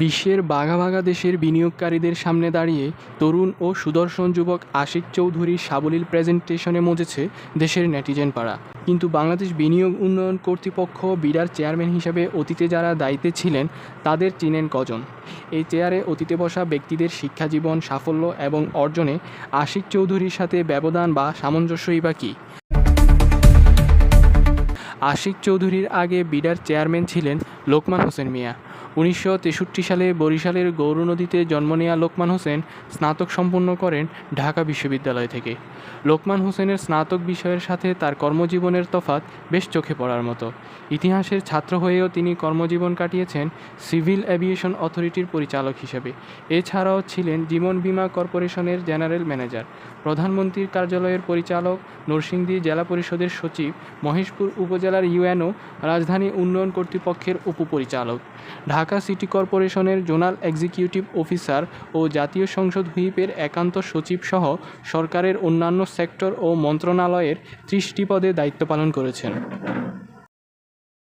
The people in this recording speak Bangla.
বিশ্বের বাঘা বাঘা দেশের বিনিয়োগকারীদের সামনে দাঁড়িয়ে তরুণ ও সুদর্শন যুবক আশিক চৌধুরীর সাবলীল প্রেজেন্টেশনে মজেছে দেশের নেটিজেন পাড়া। কিন্তু বাংলাদেশ বিনিয়োগ উন্নয়ন কর্তৃপক্ষ বিডার চেয়ারম্যান হিসেবে অতীতে যারা দায়িত্বে ছিলেন তাদের চিনেন কজন? এই চেয়ারে অতীতে বসা ব্যক্তিদের শিক্ষাজীবন, সাফল্য এবং অর্জনে আশিক চৌধুরীর সাথে ব্যবধান বা সামঞ্জস্যই বা কী? আশিক চৌধুরীর আগে বিডার চেয়ারম্যান ছিলেন লোকমান হোসেন মিয়া। 1963 সালে বরিশালের গৌরনদীতে জন্ম নেওয়া লোকমান হোসেন স্নাতক সম্পন্ন করেন ঢাকা বিশ্ববিদ্যালয় থেকে। লোকমান হোসেনের স্নাতক বিষয়ের সাথে তার কর্মজীবনের তফাৎ বেশ চোখে পড়ার মতো। ইতিহাসের ছাত্র হয়েও তিনি কর্মজীবন কাটিয়েছেন সিভিল অ্যাভিয়েশন অথরিটির পরিচালক হিসেবে। এছাড়াও ছিলেন জীবন বীমা কর্পোরেশনের জেনারেল ম্যানেজার, প্রধানমন্ত্রীর কার্যালয়ের পরিচালক, নরসিংদী জেলা পরিষদের সচিব, মহেশপুর উপজেলার ইউএনও, রাজধানী উন্নয়ন কর্তৃপক্ষের উপপরিচালক, ঢাকা সিটি কর্পোরেশনের জোনাল এক্সিকিউটিভ অফিসার ও জাতীয় সংসদ হুইপের একান্ত সচিব সহ সরকারের অন্যান্য সেক্টর ও মন্ত্রণালয়ের 30টি পদে দায়িত্ব পালন করেছেন।